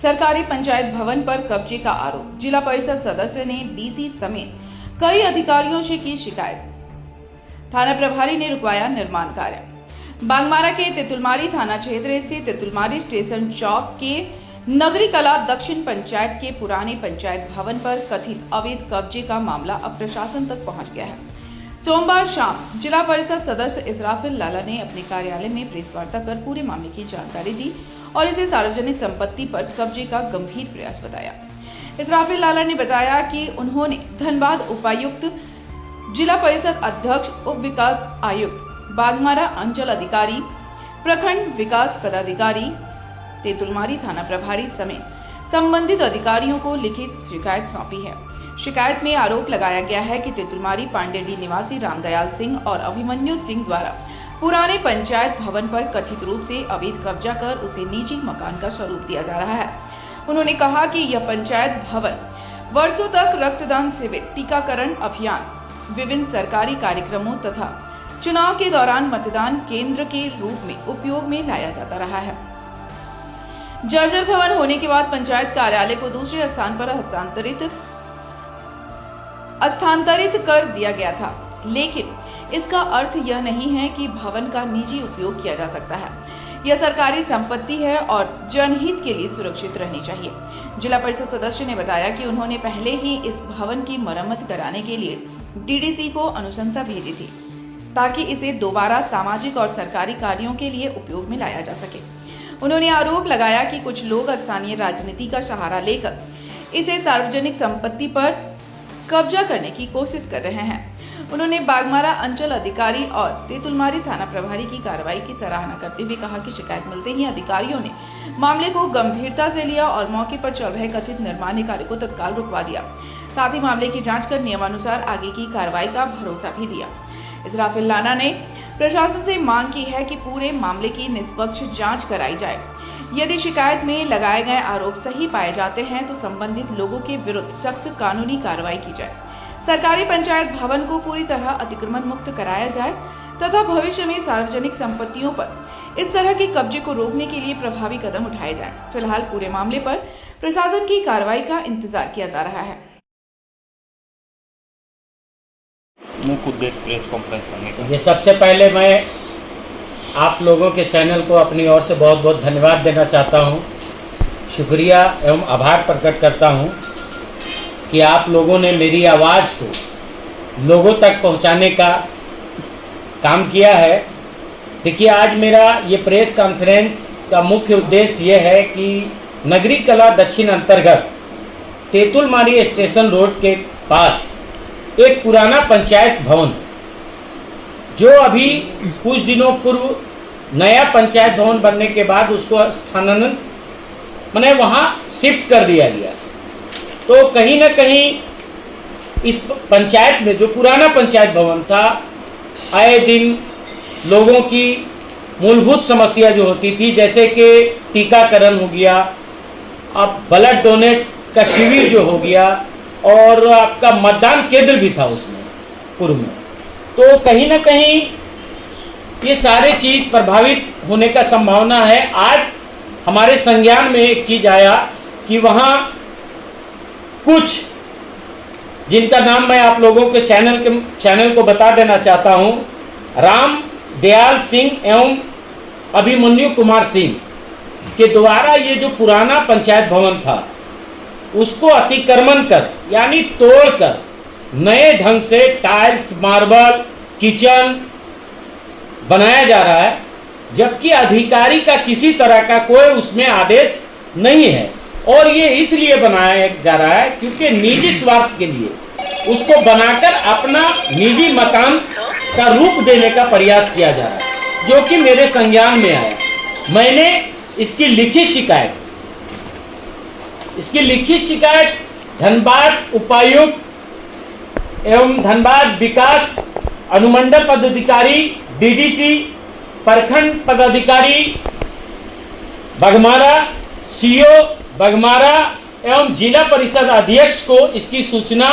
सरकारी पंचायत भवन पर कब्जे का आरोप। जिला परिषद सदस्य ने डीसी समेत कई अधिकारियों से की शिकायत। थाना प्रभारी ने रुकवाया निर्माण कार्य। बागमारा के तेतुलमारी थाना क्षेत्र स्थित तेतुलमारी स्टेशन चौक के नगरी कला दक्षिण पंचायत के पुराने पंचायत भवन पर कथित अवैध कब्जे का मामला अब प्रशासन तक पहुंच गया है। सोमवार शाम जिला परिषद सदस्य इसराफिल लाला ने अपने कार्यालय में प्रेस वार्ता कर पूरे मामले की जानकारी दी और इसे सार्वजनिक संपत्ति पर कब्जे का गंभीर प्रयास बताया। इसराफिल लाला ने बताया कि उन्होंने धनबाद उपायुक्त, जिला परिषद अध्यक्ष, उप विकास आयुक्त, बागमारा अंचल अधिकारी, प्रखंड विकास पदाधिकारी, तेतुलमारी थाना प्रभारी समेत संबंधित अधिकारियों को लिखित शिकायत सौंपी है। शिकायत में आरोप लगाया गया है कि तेतुलमारी पांडेडी निवासी रामदयाल सिंह और अभिमन्यु सिंह द्वारा पुराने पंचायत भवन पर कथित रूप से अवैध कब्जा कर उसे निजी मकान का स्वरूप दिया जा रहा है। उन्होंने कहा कि यह पंचायत भवन वर्षों तक रक्तदान शिविर, टीकाकरण अभियान, विभिन्न सरकारी कार्यक्रमों तथा चुनाव के दौरान मतदान केंद्र के रूप में उपयोग में लाया जाता रहा है। जर्जर भवन होने के बाद पंचायत कार्यालय को दूसरे स्थान पर स्थानांतरित कर दिया गया था, लेकिन इसका अर्थ यह नहीं है कि भवन का निजी उपयोग किया जा सकता है। यह सरकारी संपत्ति है और जनहित के लिए सुरक्षित रहनी चाहिए। जिला परिषद सदस्य ने बताया कि उन्होंने पहले ही इस भवन की मरम्मत कराने के लिए डीडीसी को अनुशंसा भेजी थी, ताकि इसे दोबारा सामाजिक और सरकारी कार्यों के लिए उपयोग में लाया जा सके। उन्होंने आरोप लगाया कि कुछ लोग स्थानीय राजनीति का सहारा लेकर इसे सार्वजनिक संपत्ति पर कब्जा करने की कोशिश कर रहे हैं। उन्होंने बागमारा अंचल अधिकारी और तेतुलमारी थाना प्रभारी की कार्रवाई की सराहना करते हुए कहा कि शिकायत मिलते ही अधिकारियों ने मामले को गंभीरता से लिया और मौके पर चल रहे कथित निर्माण कार्य को तत्काल रुकवा दिया। साथ ही मामले की जांच कर नियमानुसार आगे की कार्रवाई का भरोसा भी दिया। इसराफिल लाला ने प्रशासन से मांग की है कि पूरे मामले की निष्पक्ष जाँच कराई जाए। यदि शिकायत में लगाए गए आरोप सही पाए जाते हैं तो संबंधित लोगों के विरुद्ध सख्त कानूनी कार्रवाई की जाए। सरकारी पंचायत भवन को पूरी तरह अतिक्रमण मुक्त कराया जाए तथा भविष्य में सार्वजनिक संपत्तियों पर इस तरह के कब्जे को रोकने के लिए प्रभावी कदम उठाए जाए। फिलहाल पूरे मामले पर प्रशासन की कार्रवाई का इंतजार किया जा रहा है। प्रेस कॉन्फ्रेंस करने का ये सबसे पहले मैं आप लोगों के चैनल को अपनी ओर से बहुत बहुत धन्यवाद देना चाहता हूँ। शुक्रिया एवं आभार प्रकट करता हूँ कि आप लोगों ने मेरी आवाज़ को लोगों तक पहुँचाने का काम किया है। देखिए, आज मेरा ये प्रेस कॉन्फ्रेंस का मुख्य उद्देश्य ये है कि नगरी कला दक्षिण अंतर्गत तेतुलमारी स्टेशन रोड के पास एक पुराना पंचायत भवन, जो अभी कुछ दिनों पूर्व नया पंचायत भवन बनने के बाद उसको स्थानांतरण मैंने वहाँ शिफ्ट कर दिया गया। तो कहीं ना कहीं इस पंचायत में जो पुराना पंचायत भवन था, आए दिन लोगों की मूलभूत समस्या जो होती थी, जैसे कि टीकाकरण हो गया, अब ब्लड डोनेट का शिविर जो हो गया, और आपका मतदान केंद्र भी था उसमें पूर्व में, तो कहीं ना कहीं ये सारे चीज प्रभावित होने का संभावना है। आज हमारे संज्ञान में एक चीज आया कि वहाँ कुछ, जिनका नाम मैं आप लोगों के चैनल को बता देना चाहता हूँ, राम दयाल सिंह एवं अभिमन्यु कुमार सिंह के द्वारा ये जो पुराना पंचायत भवन था उसको अतिक्रमण कर, यानी तोड़कर नए ढंग से टाइल्स, मार्बल, किचन बनाया जा रहा है, जबकि अधिकारी का किसी तरह का कोई उसमें आदेश नहीं है। और ये इसलिए बनाया जा रहा है क्योंकि निजी स्वार्थ के लिए उसको बनाकर अपना निजी मकान का रूप देने का प्रयास किया जा रहा है, जो कि मेरे संज्ञान में आया। मैंने इसकी लिखित शिकायत धनबाद उपायुक्त एवं धनबाद विकास अनुमंडल पदाधिकारी, डीडीसी, प्रखंड पदाधिकारी बागमारा, सीओ बागमारा एवं जिला परिषद अध्यक्ष को इसकी सूचना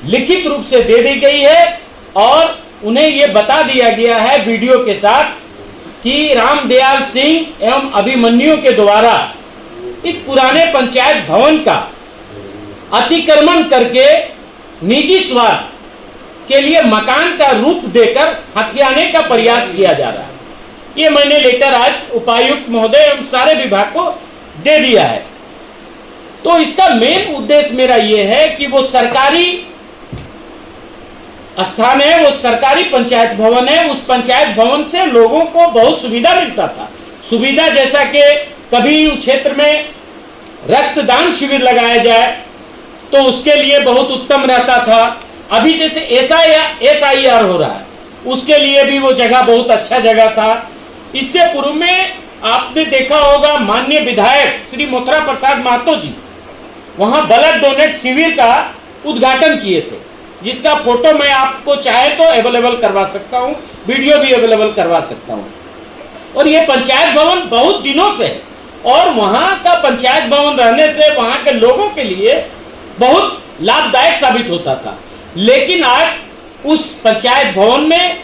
लिखित रूप से दे दी गई है और उन्हें ये बता दिया गया है वीडियो के साथ कि रामदयाल सिंह एवं अभिमन्यु के द्वारा इस पुराने पंचायत भवन का अतिक्रमण करके निजी स्वार्थ के लिए मकान का रूप देकर हथियाने का प्रयास किया जा रहा है। ये मैंने लेटर आज उपायुक्त महोदय एवं सारे विभाग को दे दिया है। तो इसका मेन उद्देश्य मेरा ये है कि वो सरकारी स्थान है, वो सरकारी पंचायत भवन है, उस पंचायत भवन से लोगों को बहुत सुविधा मिलता था। सुविधा जैसा कि कभी उस क्षेत्र में रक्तदान शिविर लगाया जाए तो उसके लिए बहुत उत्तम रहता था। अभी जैसे SIR हो रहा है, उसके लिए भी वो जगह बहुत अच्छा जगह था। इससे पूर्व में आपने देखा होगा माननीय विधायक श्री मोथरा प्रसाद महतो जी वहां ब्लड डोनेट शिविर का उद्घाटन किए थे, जिसका फोटो मैं आपको चाहे तो अवेलेबल करवा सकता हूं, वीडियो भी अवेलेबल करवा सकता हूं। और ये पंचायत भवन बहुत दिनों से है और वहां का पंचायत भवन रहने से वहां के लोगों के लिए बहुत लाभदायक साबित होता था। लेकिन आज उस पंचायत भवन में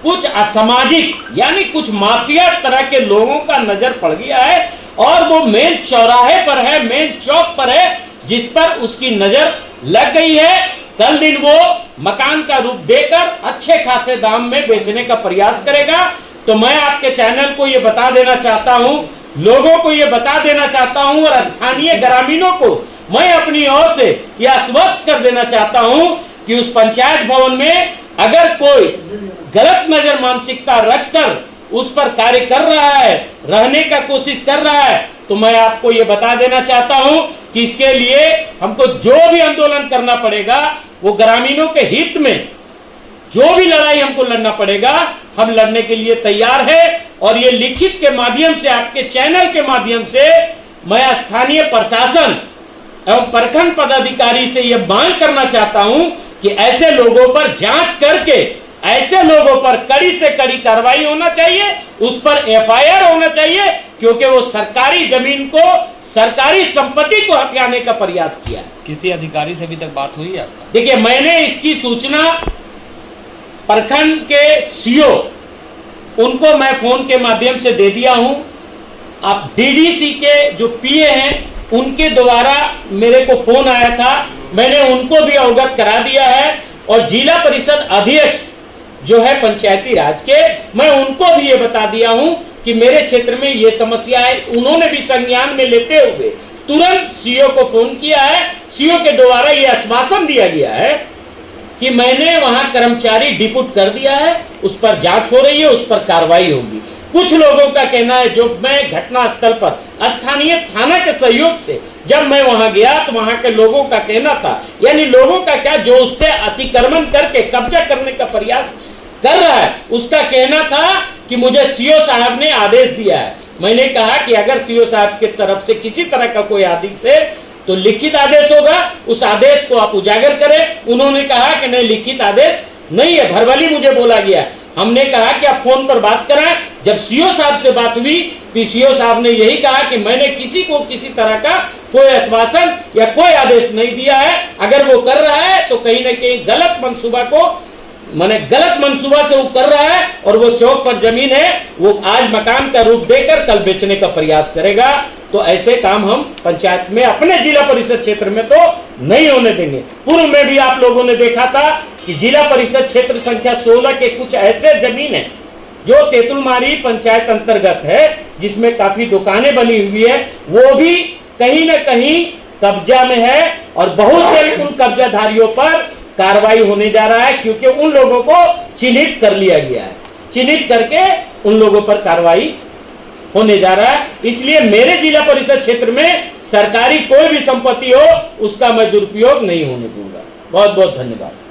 कुछ असामाजिक यानी कुछ माफिया तरह के लोगों का नजर पड़ गया है और वो मेन चौराहे पर है, मेन चौक पर है, जिस पर उसकी नजर लग गई है। कल दिन वो मकान का रूप देकर अच्छे खासे दाम में बेचने का प्रयास करेगा। तो मैं आपके चैनल को ये बता देना चाहता हूं, लोगों को ये बता देना चाहता हूं और स्थानीय ग्रामीणों को मैं अपनी ओर से यह आश्वस्त कर देना चाहता हूं कि उस पंचायत भवन में अगर कोई गलत नजर मानसिकता रखकर उस पर कार्य कर रहा है, रहने का कोशिश कर रहा है, तो मैं आपको ये बता देना चाहता हूं कि इसके लिए हमको जो भी आंदोलन करना पड़ेगा वो ग्रामीणों के हित में, जो भी लड़ाई हमको लड़ना पड़ेगा हम लड़ने के लिए तैयार है। और ये लिखित के माध्यम से, आपके चैनल के माध्यम से मैं स्थानीय प्रशासन एवं प्रखंड पदाधिकारी से यह मांग करना चाहता हूं कि ऐसे लोगों पर जांच करके ऐसे लोगों पर कड़ी से कड़ी कार्रवाई होना चाहिए, उस पर FIR होना चाहिए, क्योंकि वो सरकारी जमीन को, सरकारी संपत्ति को हथियाने का प्रयास किया। किसी अधिकारी से अभी तक बात हुई है आपका? देखिए, मैंने इसकी सूचना प्रखंड के CO उनको मैं फोन के माध्यम से दे दिया हूं। आप DDC के जो PA हैं उनके द्वारा मेरे को फोन आया था, मैंने उनको भी अवगत करा दिया है। और जिला परिषद अध्यक्ष जो है पंचायती राज के, मैं उनको भी ये बता दिया हूं कि मेरे क्षेत्र में ये समस्या है। उन्होंने भी संज्ञान में लेते हुए तुरंत CO को फोन किया है। CO के द्वारा ये आश्वासन दिया गया है कि मैंने वहां कर्मचारी डिप्यूट कर दिया है, उस पर जांच हो रही है, उस पर कार्रवाई होगी। कुछ लोगों का कहना है, जो मैं घटना स्थल पर स्थानीय थाना के सहयोग से जब मैं वहां गया तो वहां के लोगों का कहना था, यानी लोगों का क्या, जो उस पर अतिक्रमण करके कब्जा करने का प्रयास कर रहा है, उसका कहना था कि मुझे CO साहब ने आदेश दिया है। मैंने कहा कि अगर CO साहब की तरफ से किसी तरह का कोई आदेश है तो लिखित आदेश होगा, उस आदेश को आप उजागर करें। उन्होंने कहा कि नहीं, लिखित आदेश नहीं है, भरबली मुझे बोला गया। हमने कहा कि आप फोन पर बात कराएं। जब CO साहब से बात हुई तो CO साहब ने यही कहा कि मैंने किसी को किसी तरह का कोई आश्वासन या कोई आदेश नहीं दिया है। अगर वो कर रहा है तो कहीं ना कहीं गलत मंसूबा को, माने गलत मंसूबा से वो कर रहा है और वो चौक पर जमीन है, वो आज मकान का रूप देकर कल बेचने का प्रयास करेगा। तो ऐसे काम हम पंचायत में, अपने जिला परिषद क्षेत्र में तो नहीं होने देंगे। पूर्व में भी आप लोगों ने देखा था कि जिला परिषद क्षेत्र संख्या 16 के कुछ ऐसे जमीन है जो तेतुलमारी पंचायत अंतर्गत है, जिसमें काफी दुकानें बनी हुई है, वो भी कहीं न कहीं कब्जा में है और बहुत से उन कब्जाधारियों पर कार्रवाई होने जा रहा है, क्योंकि उन लोगों को चिन्हित कर लिया गया है। चिन्हित करके उन लोगों पर कार्रवाई होने जा रहा है। इसलिए मेरे जिला परिषद क्षेत्र में सरकारी कोई भी संपत्ति हो उसका मैं दुरुपयोग नहीं होने दूंगा। बहुत बहुत धन्यवाद।